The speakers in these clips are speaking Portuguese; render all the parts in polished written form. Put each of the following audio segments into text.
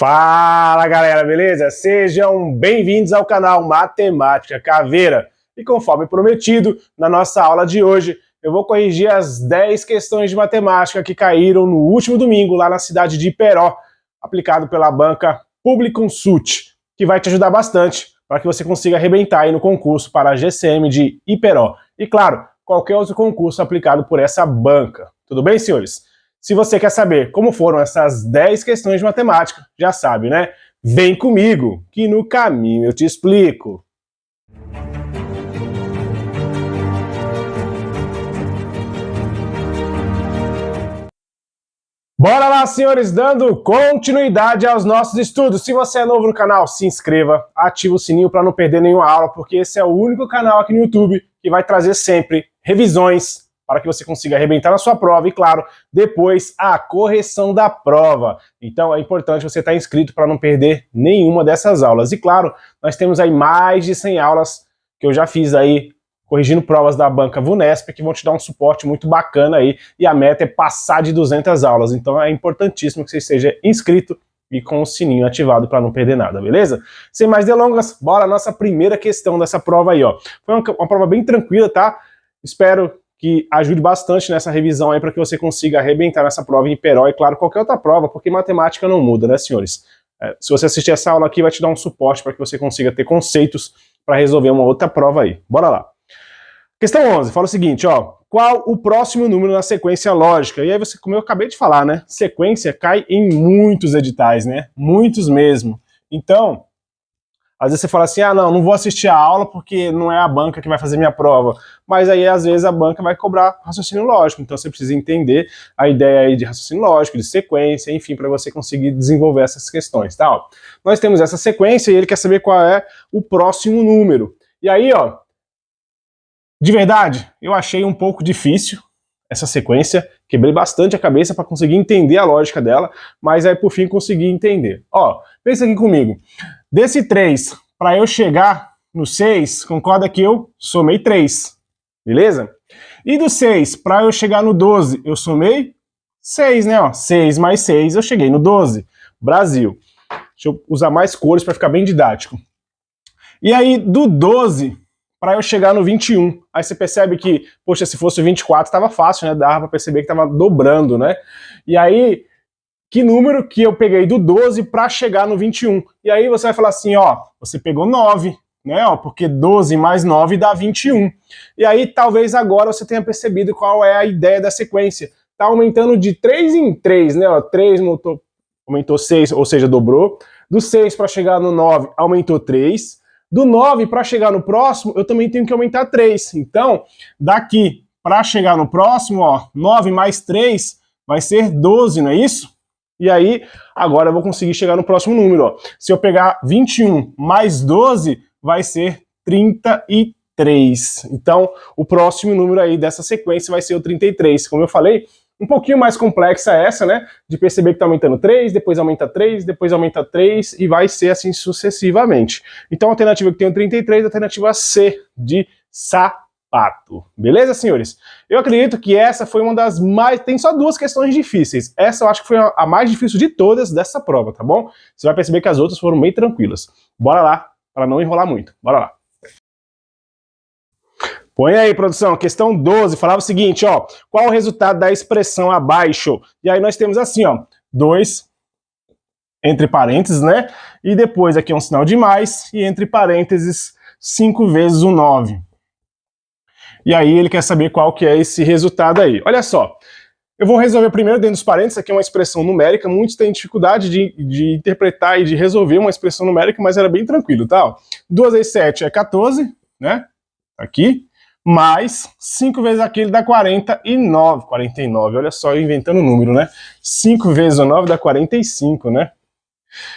Fala galera, beleza? Sejam bem-vindos ao canal Matemática Caveira. E conforme prometido, na nossa aula de hoje, eu vou corrigir as 10 questões de matemática que caíram no último domingo lá na cidade de Iperó, aplicado pela banca Publiconsult, que vai te ajudar bastante para que você consiga arrebentar aí no concurso para a GCM de Iperó. E claro, qualquer outro concurso aplicado por essa banca. Tudo bem, senhores? Se você quer saber como foram essas 10 questões de matemática, já sabe, né? Vem comigo, que no caminho eu te explico. Bora lá, senhores, dando continuidade aos nossos estudos. Se você é novo no canal, se inscreva, ativa o sininho para não perder nenhuma aula, porque esse é o único canal aqui no YouTube que vai trazer sempre revisões para que você consiga arrebentar na sua prova e, claro, depois a correção da prova. Então é importante você estar inscrito para não perder nenhuma dessas aulas. E, claro, nós temos aí mais de 100 aulas que eu já fiz aí, corrigindo provas da banca VUNESP, que vão te dar um suporte muito bacana aí, e a meta é passar de 200 aulas. Então é importantíssimo que você esteja inscrito e com o sininho ativado para não perder nada, beleza? Sem mais delongas, bora a nossa primeira questão dessa prova aí, ó. Foi uma prova bem tranquila, tá? Espero que ajude bastante nessa revisão aí para que você consiga arrebentar nessa prova em Iperó e, claro, qualquer outra prova, porque matemática não muda, né, senhores? Se você assistir essa aula aqui, vai te dar um suporte para que você consiga ter conceitos para resolver uma outra prova aí. Bora lá. Questão 11, fala o seguinte, ó. Qual o próximo número na sequência lógica? E aí você, como eu acabei de falar, né? Sequência cai em muitos editais, né? Muitos mesmo. Então, às vezes você fala assim, ah, não vou assistir a aula porque não é a banca que vai fazer minha prova. Mas aí, às vezes, a banca vai cobrar raciocínio lógico. Então, você precisa entender a ideia aí de raciocínio lógico, de sequência, enfim, para você conseguir desenvolver essas questões, tá? Ó, nós temos essa sequência e ele quer saber qual é o próximo número. E aí, ó, de verdade, eu achei um pouco difícil essa sequência, quebrei bastante a cabeça para conseguir entender a lógica dela, mas aí, por fim, consegui entender. Ó, pensa aqui comigo. Desse 3, para eu chegar no 6, concorda que eu somei 3, beleza? E do 6, para eu chegar no 12, eu somei 6, né? Ó, 6 mais 6, eu cheguei no 12. Brasil. Deixa eu usar mais cores para ficar bem didático. E aí, do 12, para eu chegar no 21, aí você percebe que, poxa, se fosse o 24, estava fácil, né? Dava para perceber que estava dobrando, né? E aí, que número que eu peguei do 12 para chegar no 21? E aí você vai falar assim, ó, você pegou 9, né? Ó, porque 12 mais 9 dá 21. E aí talvez agora você tenha percebido qual é a ideia da sequência. Tá aumentando de 3 em 3, né? Ó, 3 aumentou 6, ou seja, dobrou. Do 6 para chegar no 9, aumentou 3. Do 9 para chegar no próximo, eu também tenho que aumentar 3. Então, daqui para chegar no próximo, ó, 9 mais 3 vai ser 12, não é isso? E aí, agora eu vou conseguir chegar no próximo número, ó. Se eu pegar 21 mais 12, vai ser 33. Então, o próximo número aí dessa sequência vai ser o 33. Como eu falei, um pouquinho mais complexa essa, né? De perceber que tá aumentando 3, depois aumenta 3, depois aumenta 3, e vai ser assim sucessivamente. Então, a alternativa que tem o 33, a alternativa C, de sapato. Beleza, senhores? Eu acredito que essa foi uma das mais... Tem só 2 questões difíceis. Essa eu acho que foi a mais difícil de todas dessa prova, tá bom? Você vai perceber que as outras foram bem tranquilas. Bora lá, para não enrolar muito. Bora lá. Põe aí, produção, questão 12, falava o seguinte, ó. Qual o resultado da expressão abaixo? E aí nós temos assim, ó. 2, entre parênteses, né? E depois aqui é um sinal de mais, e entre parênteses, 5 vezes o 9. E aí ele quer saber qual que é esse resultado aí. Olha só, eu vou resolver primeiro dentro dos parênteses, aqui é uma expressão numérica, muitos têm dificuldade de interpretar e de resolver uma expressão numérica, mas era bem tranquilo, tá? 2 vezes 7 é 14, né? Aqui, mais 5 vezes aquele dá 49, olha só, eu inventando o número, né? 5 vezes o 9 dá 45, né?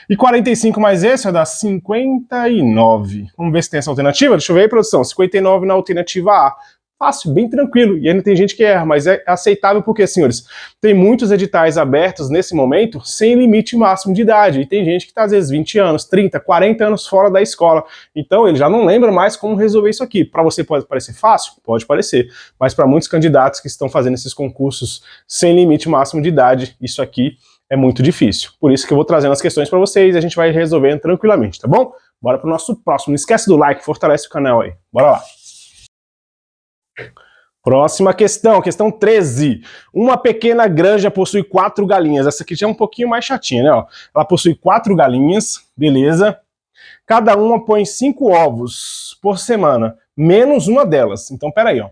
E 45 mais esse vai dar 59. Vamos ver se tem essa alternativa? Deixa eu ver aí, produção. 59 na alternativa A. Fácil, bem tranquilo. E ainda tem gente que erra, mas é aceitável porque, senhores, tem muitos editais abertos nesse momento sem limite máximo de idade. E tem gente que está, às vezes, 20 anos, 30, 40 anos fora da escola. Então, ele já não lembra mais como resolver isso aqui. Para você pode parecer fácil? Pode parecer. Mas para muitos candidatos que estão fazendo esses concursos sem limite máximo de idade, isso aqui é muito difícil. Por isso que eu vou trazendo as questões para vocês e a gente vai resolvendo tranquilamente, tá bom? Bora pro nosso próximo. Não esquece do like, fortalece o canal aí. Bora lá. Próxima questão, questão 13. Uma pequena granja possui 4 galinhas. Essa aqui já é um pouquinho mais chatinha, né? Ó. Ela possui 4 galinhas, beleza? Cada uma põe 5 ovos por semana, menos uma delas. Então, peraí, ó.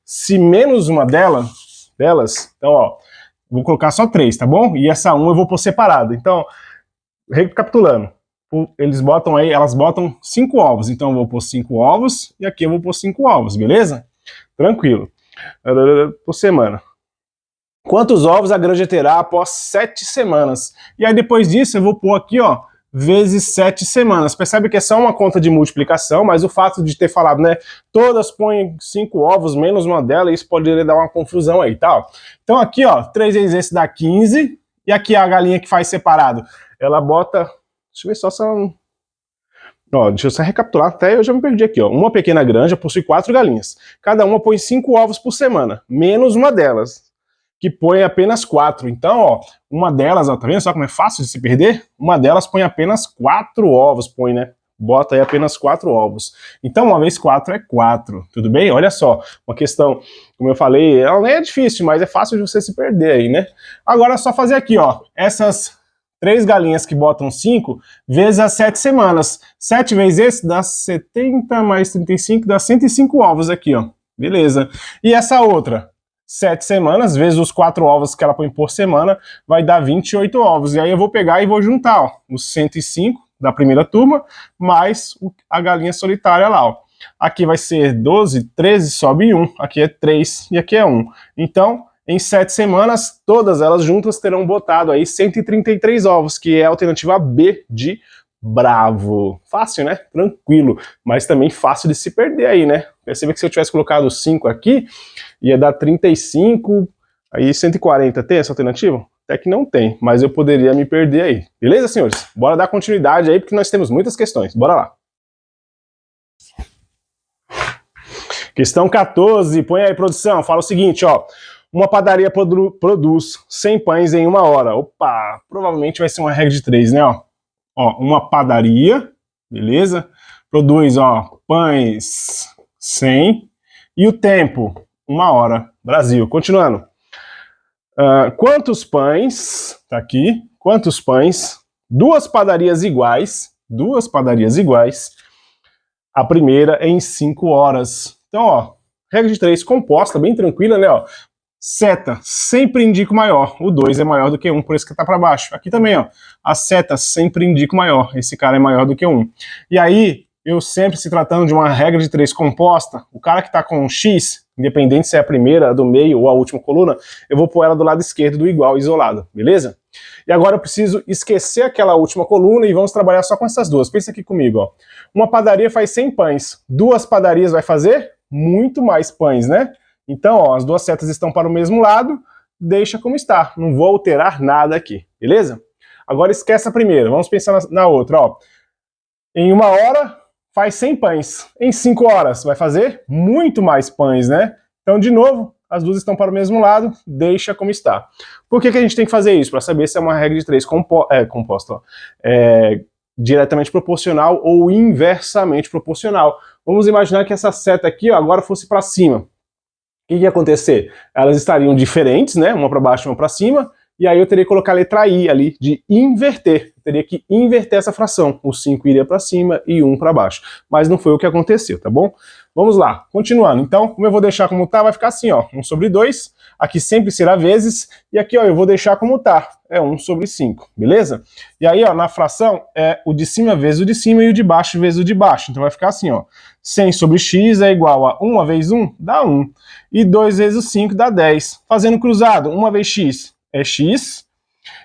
Se menos uma delas, então, ó, vou colocar só 3, tá bom? E essa uma eu vou pôr separado. Então, recapitulando, elas botam 5 ovos. Então, eu vou pôr 5 ovos e aqui eu vou pôr 5 ovos, beleza? Tranquilo. Por semana. Quantos ovos a granja terá após 7 semanas? E aí depois disso eu vou pôr aqui, ó, vezes 7 semanas. Percebe que é só uma conta de multiplicação, mas o fato de ter falado, né, todas põem 5 ovos, menos uma delas, isso poderia dar uma confusão aí, tá? Então aqui, ó, 3 vezes esse dá 15, e aqui a galinha que faz separado, ela bota, deixa eu ver só se ela... Ó, deixa eu só recapitular, até eu já me perdi aqui, ó. Uma pequena granja possui 4 galinhas. Cada uma põe 5 ovos por semana, menos uma delas, que põe apenas 4. Então, ó, uma delas, ó, tá vendo só como é fácil de se perder? Uma delas põe apenas 4 ovos, né? Bota aí apenas 4 ovos. Então, uma vez 4 é 4, tudo bem? Olha só, uma questão, como eu falei, ela nem é difícil, mas é fácil de você se perder aí, né? Agora é só fazer aqui, ó, essas 3 galinhas que botam 5, vezes as 7 semanas. 7 vezes esse dá 70 mais 35, dá 105 ovos aqui, ó. Beleza. E essa outra, 7 semanas, vezes os 4 ovos que ela põe por semana, vai dar 28 ovos. E aí eu vou pegar e vou juntar, ó, os 105 da primeira turma, mais a galinha solitária lá, ó. Aqui vai ser 12, 13, sobe 1. Aqui é 3 e aqui é 1. Então, em 7 semanas, todas elas juntas terão botado aí 133 ovos, que é a alternativa B de bravo. Fácil, né? Tranquilo, mas também fácil de se perder aí, né? Perceba que se eu tivesse colocado 5 aqui, ia dar 35, aí 140. Tem essa alternativa? Até que não tem, mas eu poderia me perder aí. Beleza, senhores? Bora dar continuidade aí, porque nós temos muitas questões. Bora lá. Questão 14, põe aí, produção, fala o seguinte, ó. Uma padaria produz 100 pães em 1 hora. Opa, provavelmente vai ser uma regra de 3, né? Ó, uma padaria, beleza? Produz, ó, pães 100 e o tempo, 1 hora. Brasil. Continuando. Quantos pães, tá aqui, quantos pães, 2 padarias iguais, a primeira em 5 horas. Então, ó, regra de 3 composta, bem tranquila, né, ó. Seta sempre indica o maior, o 2 é maior do que 1, por isso que tá para baixo. Aqui também, ó, a seta sempre indica o maior, esse cara é maior do que 1. E aí, eu sempre se tratando de uma regra de 3 composta, o cara que tá com um X, independente se é a primeira, a do meio ou a última coluna, eu vou pôr ela do lado esquerdo do igual, isolado, beleza? E agora eu preciso esquecer aquela última coluna e vamos trabalhar só com essas duas. Pensa aqui comigo, ó. Uma padaria faz 100 pães, 2 padarias vai fazer muito mais pães, né? Então, ó, as 2 setas estão para o mesmo lado, deixa como está, não vou alterar nada aqui, beleza? Agora esquece a primeira, vamos pensar na outra, ó. Em 1 hora faz 100 pães, em 5 horas vai fazer muito mais pães, né? Então, de novo, as 2 estão para o mesmo lado, deixa como está. Por que a gente tem que fazer isso? Para saber se é uma regra de 3 composta, ó. Diretamente proporcional ou inversamente proporcional. Vamos imaginar que essa seta aqui, ó, agora fosse para cima. O que ia acontecer? Elas estariam diferentes, né? Uma para baixo e uma para cima, e aí eu teria que colocar a letra I ali, de inverter. Eu teria que inverter essa fração. O 5 iria para cima e 1 para baixo. Mas não foi o que aconteceu, tá bom? Vamos lá, continuando. Então, como eu vou deixar como tá, vai ficar assim, ó, 1 sobre 2. Aqui sempre será vezes, e aqui, ó, eu vou deixar como tá. É 1 sobre 5, beleza? E aí, ó, na fração, é o de cima vezes o de cima e o de baixo vezes o de baixo. Então vai ficar assim, ó, 100 sobre x é igual a 1 vezes 1, dá 1. E 2 vezes o 5 dá 10. Fazendo cruzado, 1 vezes x é x,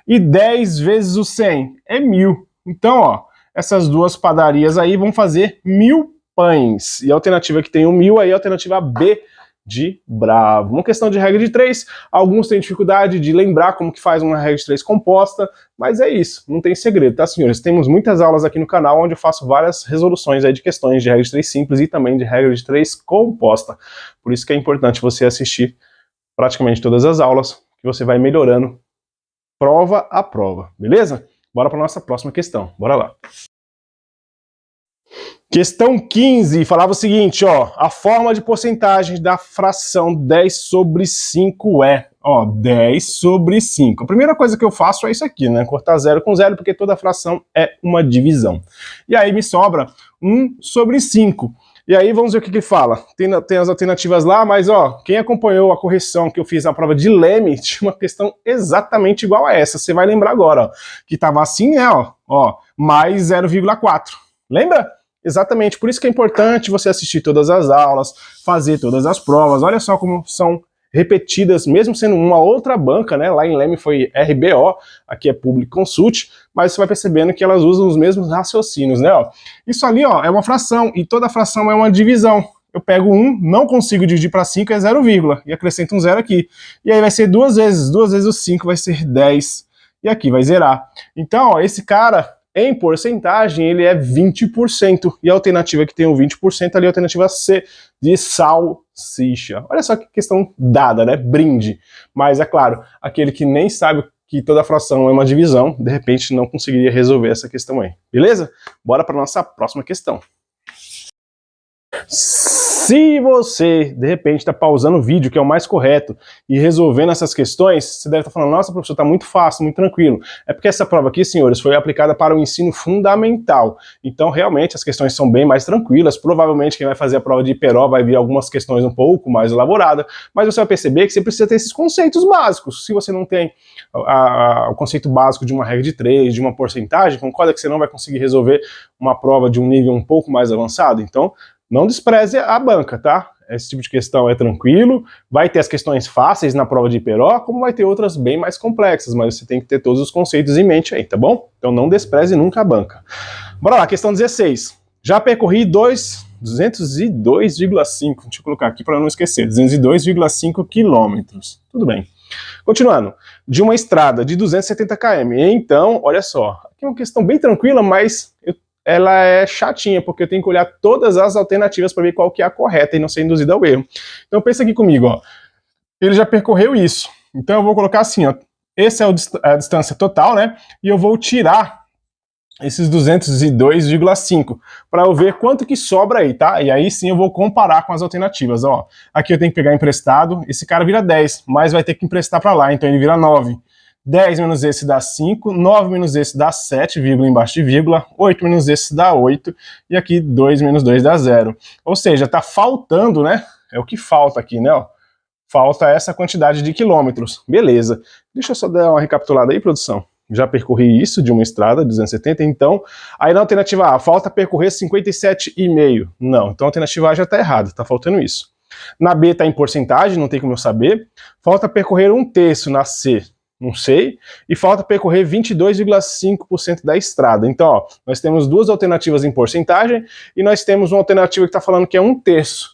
e 10 vezes o 100 é 1000. Então, ó, essas 2 padarias aí vão fazer 1000 pães. E a alternativa que tem o 1000 aí é a alternativa B de bravo. Uma questão de regra de 3, alguns têm dificuldade de lembrar como que faz uma regra de 3 composta, mas é isso, não tem segredo, tá, senhores? Temos muitas aulas aqui no canal onde eu faço várias resoluções aí de questões de regra de 3 simples e também de regra de 3 composta. Por isso que é importante você assistir praticamente todas as aulas, que você vai melhorando prova a prova, beleza? Bora para nossa próxima questão, bora lá. Questão 15 falava o seguinte, ó, a forma de porcentagem da fração 10 sobre 5 é, ó, 10 sobre 5. A primeira coisa que eu faço é isso aqui, né, cortar 0 com 0, porque toda fração é uma divisão. E aí me sobra 1 sobre 5. E aí vamos ver o que ele fala. Tem as alternativas lá, mas ó, quem acompanhou a correção que eu fiz na prova de Leme, tinha uma questão exatamente igual a essa. Você vai lembrar agora, ó, que tava assim, né, ó, mais 0,4. Lembra? Exatamente, por isso que é importante você assistir todas as aulas, fazer todas as provas. Olha só como são repetidas, mesmo sendo uma outra banca, né? Lá em Leme foi RBO, aqui é Public Consult, mas você vai percebendo que elas usam os mesmos raciocínios, né? Ó, isso ali, ó, é uma fração, e toda fração é uma divisão. Eu pego 1, não consigo dividir para 5, é 0, e acrescento um 0 aqui. E aí vai ser 2 vezes o 5 vai ser 10, e aqui vai zerar. Então, ó, esse cara, em porcentagem, ele é 20%. E a alternativa que tem o 20% ali é a alternativa C, de salsicha. Olha só que questão dada, né? Brinde. Mas, é claro, aquele que nem sabe que toda fração é uma divisão, de repente não conseguiria resolver essa questão aí. Beleza? Bora para nossa próxima questão. Se você, de repente, está pausando o vídeo, que é o mais correto, e resolvendo essas questões, você deve estar falando, nossa, professor, está muito fácil, muito tranquilo. É porque essa prova aqui, senhores, foi aplicada para o ensino fundamental. Então, realmente, as questões são bem mais tranquilas. Provavelmente, quem vai fazer a prova de Hiperó vai vir algumas questões um pouco mais elaboradas, mas você vai perceber que você precisa ter esses conceitos básicos. Se você não tem o conceito básico de uma regra de 3, de uma porcentagem, concorda que você não vai conseguir resolver uma prova de um nível um pouco mais avançado? Então, não despreze a banca, tá? Esse tipo de questão é tranquilo, vai ter as questões fáceis na prova de Hiperó, como vai ter outras bem mais complexas, mas você tem que ter todos os conceitos em mente aí, tá bom? Então não despreze nunca a banca. Bora lá, questão 16. Já percorri 202,5, deixa eu colocar aqui para não esquecer, 202,5 quilômetros. Tudo bem. Continuando, de uma estrada de 270 km. Então, olha só, aqui é uma questão bem tranquila, mas ela é chatinha, porque eu tenho que olhar todas as alternativas para ver qual que é a correta e não ser induzido ao erro. Então pensa aqui comigo, ó. Ele já percorreu isso. Então eu vou colocar assim, ó. Essa é a distância total, né? E eu vou tirar esses 202,5 para eu ver quanto que sobra aí, tá? E aí sim eu vou comparar com as alternativas, ó. Aqui eu tenho que pegar emprestado, esse cara vira 10, mas vai ter que emprestar para lá, então ele vira 9. 10 menos esse dá 5, 9 menos esse dá 7, vírgula embaixo de vírgula, 8 menos esse dá 8, e aqui 2 menos 2 dá 0. Ou seja, tá faltando, né? É o que falta aqui, né? Ó. Falta essa quantidade de quilômetros. Beleza. Deixa eu só dar uma recapitulada aí, produção. Já percorri isso de uma estrada, 270, então... Aí na alternativa A, falta percorrer 57,5. Não, então a alternativa A já tá errada, tá faltando isso. Na B tá em porcentagem, não tem como eu saber. Falta percorrer 1/3 na C. Não sei, e falta percorrer 22,5% da estrada. Então, ó, nós temos duas alternativas em porcentagem e nós temos uma alternativa que está falando que é 1/3.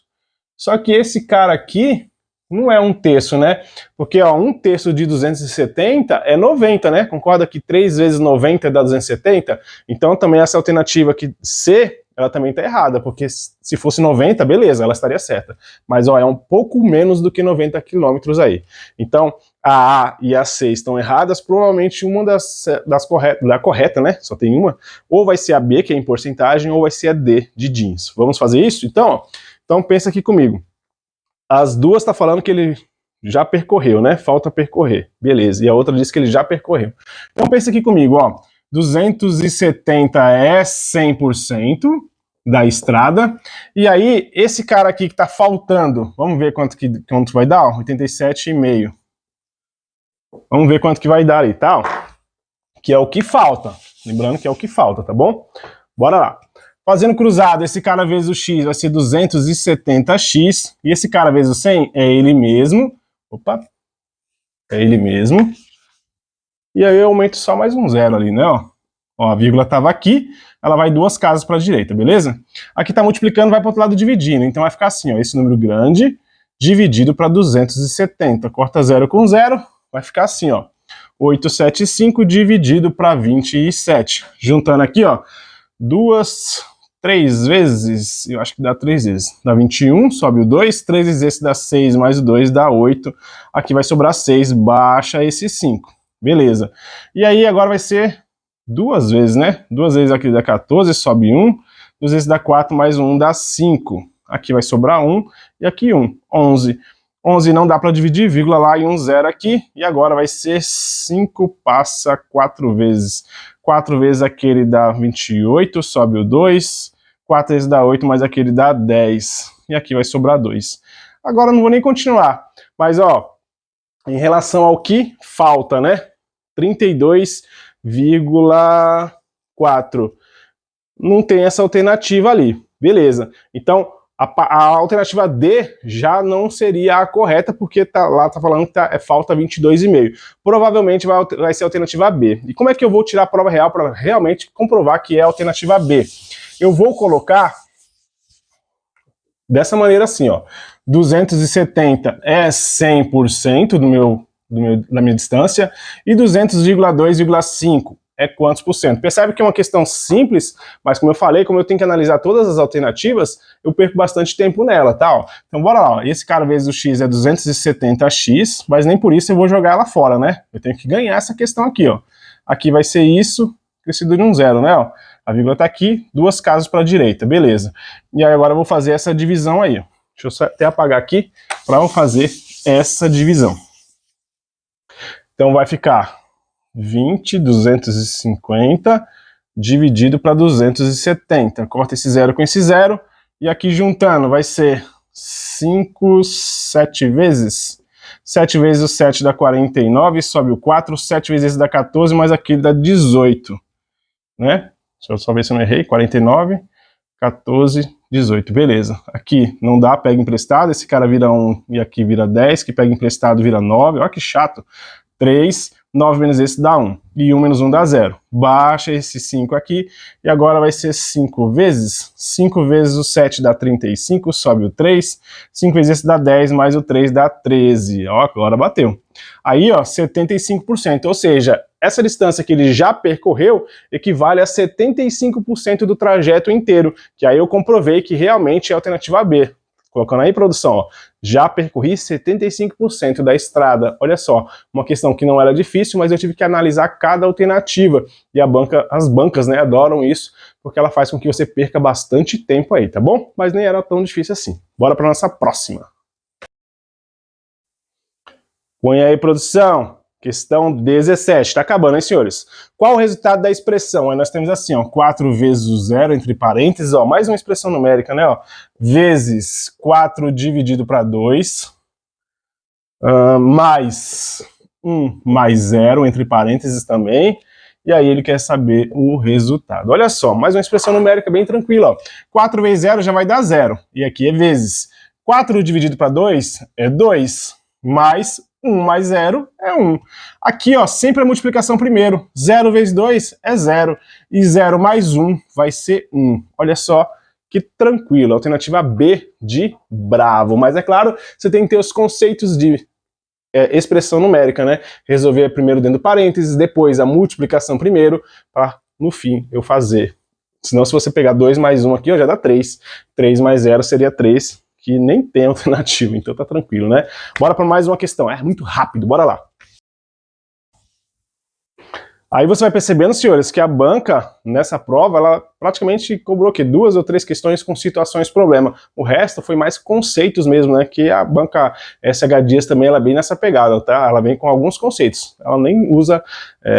Só que esse cara aqui não é 1/3, né? Porque ó, 1/3 de 270 é 90, né? Concorda que 3 vezes 90 dá 270? Então também essa alternativa aqui C, ela também está errada, porque se fosse 90, beleza, ela estaria certa. Mas ó, é um pouco menos do que 90 quilômetros aí. Então a A e a C estão erradas, provavelmente uma da correta, né? Só tem uma. Ou vai ser a B, que é em porcentagem, ou vai ser a D, de jeans. Vamos fazer isso? Então, então pensa aqui comigo. As duas tá falando que ele já percorreu, né? Falta percorrer. Beleza. E a outra diz que ele já percorreu. Então pensa aqui comigo, ó. 270 é 100% da estrada. E aí, esse cara aqui que tá faltando, vamos ver quanto vai dar? 87,5. Vamos ver quanto que vai dar aí, tá? Que é o que falta. Lembrando que é o que falta, tá bom? Bora lá. Fazendo cruzado, esse cara vezes o x vai ser 270x. E esse cara vezes o 100 é ele mesmo. Opa. É ele mesmo. E aí eu aumento só mais um zero ali, né? Ó, a vírgula estava aqui, ela vai duas casas para a direita, beleza? Aqui está multiplicando, vai para o outro lado dividindo. Então vai ficar assim, ó, esse número grande dividido para 270. Corta zero com zero. Vai ficar assim, ó, 875 dividido para 27. Juntando aqui, ó, 3 vezes, eu acho que dá 3 vezes. Dá 21, sobe o 2, 3 vezes esse dá 6, mais o 2 dá 8. Aqui vai sobrar 6, baixa esse 5. Beleza. E aí agora vai ser duas vezes, né? Duas vezes aqui dá 14, sobe 1. Duas vezes dá 4, mais 1 dá 5. Aqui vai sobrar 1 e aqui 1, 11. 11 não dá para dividir, vírgula lá e 1 zero aqui. E agora vai ser 5 passa 4 vezes. 4 vezes aquele dá 28, sobe o 2. 4 vezes dá 8, mais aquele dá 10. E aqui vai sobrar 2. Agora eu não vou nem continuar. Mas, ó, em relação ao que falta, né? 32,4. Não tem essa alternativa ali. Beleza. Então, a alternativa D já não seria a correta, porque lá tá falando que falta 22,5. Provavelmente vai ser a alternativa B. E como é que eu vou tirar a prova real para realmente comprovar que é a alternativa B? Eu vou colocar dessa maneira assim, ó. 270 é 100% da minha distância e 200,2,5 é quantos por cento? Percebe que é uma questão simples, mas como eu falei, como eu tenho que analisar todas as alternativas, eu perco bastante tempo nela, tá? Ó. Então bora lá, ó. Esse cara vezes o x é 270x, mas nem por isso eu vou jogar ela fora, né? Eu tenho que ganhar essa questão aqui, ó. Aqui vai ser isso, crescido de um zero, né? Ó. A vírgula tá aqui, duas casas para a direita, beleza. E aí agora eu vou fazer essa divisão aí, ó. Deixa eu só até apagar aqui para eu fazer essa divisão. Então vai ficar 20, 250 dividido para 270. Corta esse zero com esse zero. E aqui juntando vai ser 5, 7 vezes. 7 vezes o 7 dá 49, sobe o 4. 7 vezes esse dá 14, mas aqui dá 18. Né? Deixa eu só ver se eu não errei. 49, 14, 18. Beleza. Aqui não dá, pega emprestado. Esse cara vira 1 e aqui vira 10. Que pega emprestado vira 9. Olha que chato. 3, 9 menos esse dá 1. E 1 menos 1 dá 0. Baixa esse 5 aqui. E agora vai ser 5 vezes. 5 vezes o 7 dá 35. Sobe o 3. 5 vezes esse dá 10. Mais o 3 dá 13. Ó, agora bateu. Aí, ó, 75%. Ou seja, essa distância que ele já percorreu equivale a 75% do trajeto inteiro. Que aí eu comprovei que realmente é a alternativa B. Colocando aí, produção, ó, já percorri 75% da estrada. Olha só, uma questão que não era difícil, mas eu tive que analisar cada alternativa. E as bancas, né, adoram isso, porque ela faz com que você perca bastante tempo aí, tá bom? Mas nem era tão difícil assim. Bora para nossa próxima. Põe aí, produção. Questão 17. Tá acabando, hein, senhores? Qual o resultado da expressão? Aí nós temos assim, ó, 4 vezes o zero, entre parênteses, ó, mais uma expressão numérica, né, ó, vezes 4 dividido para 2, mais 1 mais 0, entre parênteses também, e aí ele quer saber o resultado. Olha só, mais uma expressão numérica bem tranquila, ó. 4 vezes 0 já vai dar 0, e aqui é vezes. 4 dividido para 2 é 2, mais 1 mais 0 é 1. Aqui, ó, sempre a multiplicação primeiro. 0 vezes 2 é 0. E 0 mais 1 vai ser 1. Olha só que tranquilo. Alternativa B de bravo. Mas é claro, você tem que ter os conceitos de expressão numérica, né? Resolver primeiro dentro do parênteses, depois a multiplicação primeiro, para no fim eu fazer. Senão, se você pegar 2 mais 1 aqui, ó, já dá 3. 3 mais 0 seria 3. Que nem tem alternativa, então tá tranquilo, né? Bora para mais uma questão, é muito rápido, bora lá. Aí você vai percebendo, senhores, que a banca, nessa prova, ela praticamente cobrou aqui 2 ou 3 questões com situações problema. O resto foi mais conceitos mesmo, né? Que a banca SH Dias também, ela é bem nessa pegada, tá? Ela vem com alguns conceitos. Ela nem usa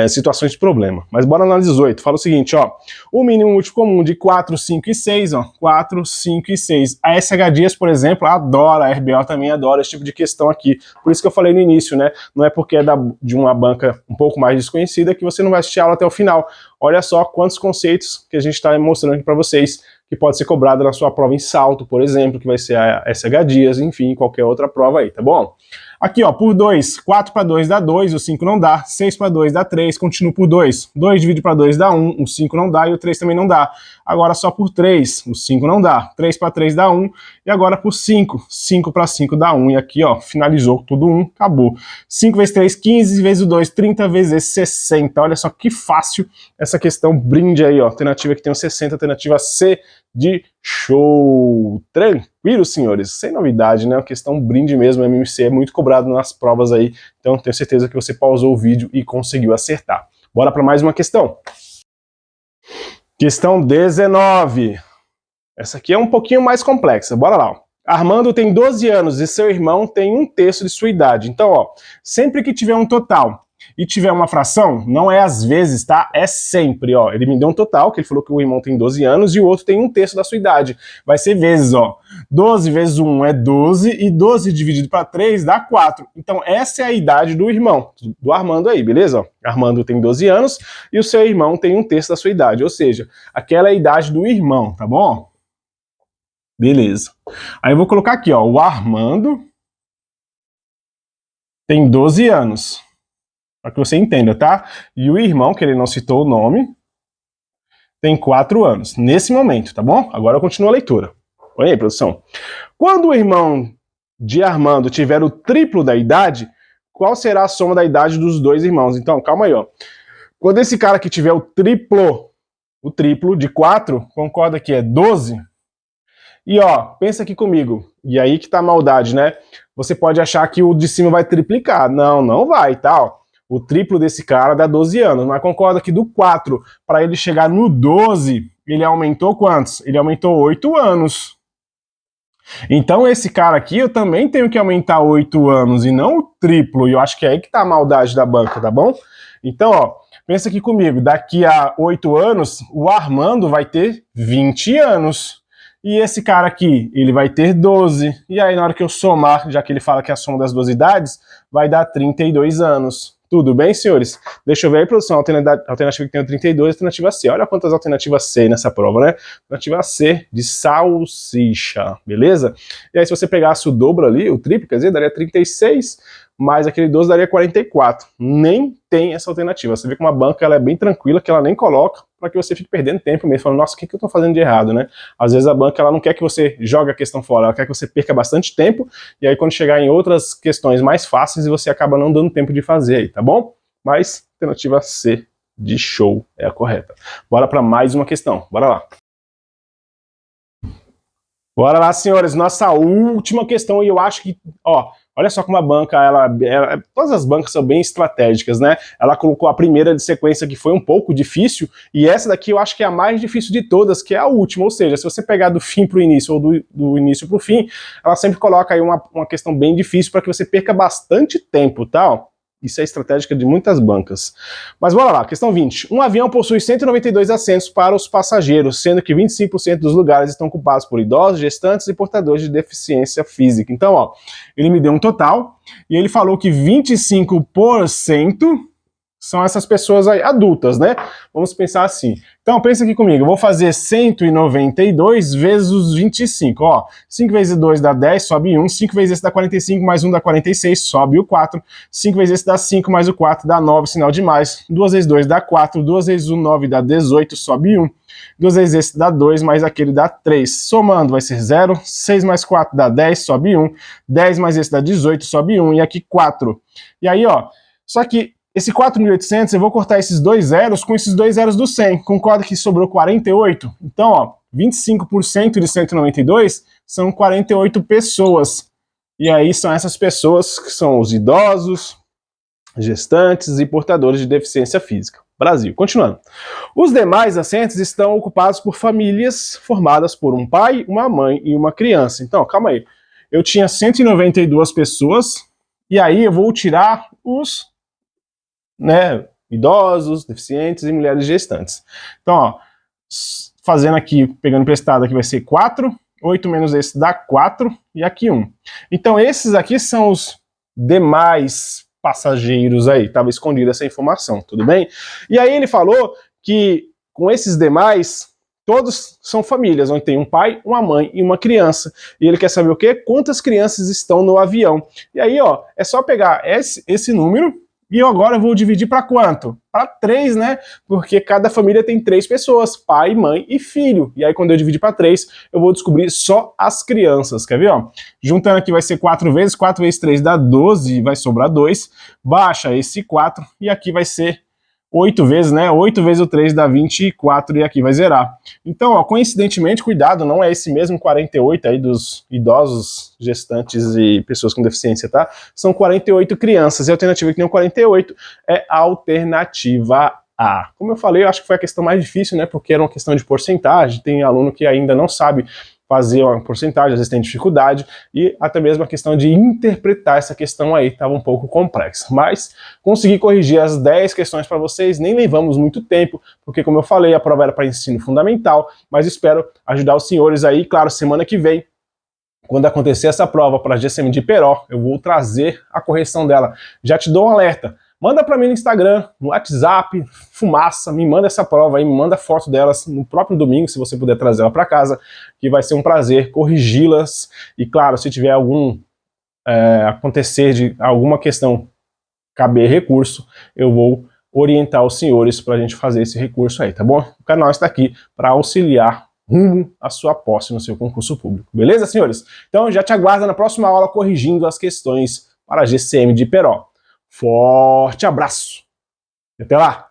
situações de problema. Mas bora na 18. Fala o seguinte, ó. O mínimo múltiplo comum de 4, 5 e 6, ó. 4, 5 e 6. A SH Dias, por exemplo, adora, a RBO também adora esse tipo de questão aqui. Por isso que eu falei no início, né? Não é porque é de uma banca um pouco mais desconhecida que você não vai assistir a aula até o final. Olha só quantos conceitos que a gente está mostrando aqui para vocês que pode ser cobrado na sua prova em salto, por exemplo, que vai ser a SH Dias, enfim, qualquer outra prova aí, tá bom? Aqui, ó, por 2, 4 para 2 dá 2, o 5 não dá, 6 para 2 dá 3, continuo por 2, 2 dividido para 2 dá 1, o 5 não dá e o 3 também não dá. Agora só por 3, o 5 não dá, 3 para 3 dá 1, e agora por 5, 5 para 5 dá 1, e aqui, ó, finalizou tudo 1, acabou. 5 vezes 3, 15 vezes o 2, 30 vezes esse, 60, olha só que fácil essa questão, brinde aí, ó, alternativa que tem o 60, alternativa C de show. Tranquilo, senhores? Sem novidade, né? Uma questão brinde mesmo, MMC é muito cobrado nas provas aí, então tenho certeza que você pausou o vídeo e conseguiu acertar. Bora para mais uma questão. Questão 19. Essa aqui é um pouquinho mais complexa, bora lá. Armando tem 12 anos e seu irmão tem 1/3 de sua idade. Então, ó, sempre que tiver um total e tiver uma fração, não é às vezes, tá? É sempre, ó. Ele me deu um total, que ele falou que o irmão tem 12 anos e o outro tem 1/3 da sua idade. Vai ser vezes, ó. 12 vezes 1 é 12 e 12 dividido para 3 dá 4. Então essa é a idade do irmão, do Armando aí, beleza? Armando tem 12 anos e o seu irmão tem 1/3 da sua idade, ou seja, aquela é a idade do irmão, tá bom? Beleza. Aí eu vou colocar aqui, ó, o Armando tem 12 anos. Para que você entenda, tá? E o irmão, que ele não citou o nome, tem 4 anos, nesse momento, tá bom? Agora eu continuo a leitura. Olha aí, produção. Quando o irmão de Armando tiver o triplo da idade, qual será a soma da idade dos dois irmãos? Então, calma aí, ó. Quando esse cara aqui tiver o triplo de 4, concorda que é 12? E ó, pensa aqui comigo, e aí que tá a maldade, né? Você pode achar que o de cima vai triplicar. Não, não vai, tá? Ó. O triplo desse cara dá 12 anos, mas concorda que do 4 para ele chegar no 12, ele aumentou quantos? Ele aumentou 8 anos. Então esse cara aqui eu também tenho que aumentar 8 anos e não o triplo, e eu acho que é aí que tá a maldade da banca, tá bom? Então, ó, pensa aqui comigo, daqui a 8 anos, o Armando vai ter 20 anos. E esse cara aqui, ele vai ter 12. E aí na hora que eu somar, já que ele fala que é a soma das duas idades, vai dar 32 anos. Tudo bem, senhores? Deixa eu ver aí, produção, alternativa que tem o 32, alternativa C. Olha quantas alternativas C nessa prova, né? Alternativa C de salsicha, beleza? E aí se você pegasse o dobro ali, o triplo, quer dizer, daria 36, mais aquele 12 daria 44. Nem tem essa alternativa. Você vê que uma banca ela é bem tranquila, que ela nem coloca, para que você fique perdendo tempo mesmo, falando, nossa, o que eu tô fazendo de errado, né? Às vezes a banca ela não quer que você jogue a questão fora, ela quer que você perca bastante tempo, e aí quando chegar em outras questões mais fáceis, você acaba não dando tempo de fazer aí, tá bom? Mas alternativa C de show é a correta. Bora para mais uma questão, bora lá. Bora lá, senhores, nossa última questão, e eu acho que, ó, olha só como a banca, todas as bancas são bem estratégicas, né? Ela colocou a primeira de sequência que foi um pouco difícil, e essa daqui eu acho que é a mais difícil de todas, que é a última, ou seja, se você pegar do fim para o início ou do início para o fim, ela sempre coloca aí uma questão bem difícil para que você perca bastante tempo, tá? Isso é estratégica de muitas bancas. Mas bora lá, questão 20. Um avião possui 192 assentos para os passageiros, sendo que 25% dos lugares estão ocupados por idosos, gestantes e portadores de deficiência física. Então, ó, ele me deu um total e ele falou que 25% são essas pessoas aí, adultas, né? Vamos pensar assim. Então, pensa aqui comigo, eu vou fazer 192 vezes os 25, ó. 5 vezes 2 dá 10, sobe 1. 5 vezes esse dá 45, mais 1 dá 46, sobe o 4. 5 vezes esse dá 5, mais o 4 dá 9, sinal de mais. 2 vezes 2 dá 4, 2 vezes o 9 dá 18, sobe 1. 2 vezes esse dá 2, mais aquele dá 3. Somando vai ser 0. 6 mais 4 dá 10, sobe 1. 10 mais esse dá 18, sobe 1. E aqui 4. E aí, ó, só que esse 4.800, eu vou cortar esses dois zeros com esses dois zeros do 100. Concorda que sobrou 48? Então, ó, 25% de 192 são 48 pessoas. E aí são essas pessoas que são os idosos, gestantes e portadores de deficiência física. Brasil. Continuando. Os demais assentos estão ocupados por famílias formadas por um pai, uma mãe e uma criança. Então, calma aí. Eu tinha 192 pessoas, e aí eu vou tirar os idosos, deficientes e mulheres gestantes. Então, ó, fazendo aqui, pegando emprestado, aqui vai ser 4, 8 menos esse dá 4, e aqui 1. Então, esses aqui são os demais passageiros aí, estava escondida essa informação, tudo bem? E aí ele falou que com esses demais, todos são famílias, onde tem um pai, uma mãe e uma criança. E ele quer saber o quê? Quantas crianças estão no avião. E aí, ó, é só pegar esse número, e agora eu vou dividir para quanto? Para 3, né? Porque cada família tem 3 pessoas, pai, mãe e filho. E aí quando eu dividir para 3, eu vou descobrir só as crianças. Quer ver? Ó? Juntando aqui vai ser 4 vezes 3 dá 12, vai sobrar 2. Baixa esse 4 e aqui vai ser 8 vezes, né? 8 vezes o 3 dá 24 e aqui vai zerar. Então, ó, coincidentemente, cuidado, não é esse mesmo 48 aí dos idosos, gestantes e pessoas com deficiência, tá? São 48 crianças. E a alternativa que tem o 48 é a alternativa A. Como eu falei, eu acho que foi a questão mais difícil, né? Porque era uma questão de porcentagem. Tem aluno que ainda não sabe fazer uma porcentagem, às vezes tem dificuldade, e até mesmo a questão de interpretar essa questão aí estava um pouco complexa. Mas consegui corrigir as 10 questões para vocês, nem levamos muito tempo, porque como eu falei, a prova era para ensino fundamental, mas espero ajudar os senhores aí. Claro, semana que vem, quando acontecer essa prova para a GCM de Peró, eu vou trazer a correção dela. Já te dou um alerta. Manda para mim no Instagram, no WhatsApp, fumaça, me manda essa prova aí, me manda foto delas no próprio domingo, se você puder trazer ela para casa, que vai ser um prazer corrigi-las. E claro, se tiver algum acontecer de alguma questão caber recurso, eu vou orientar os senhores para a gente fazer esse recurso aí, tá bom? O canal está aqui para auxiliar rumo à sua posse no seu concurso público. Beleza, senhores? Então já te aguardo na próxima aula corrigindo as questões para a GCM de Peró. Forte abraço e até lá!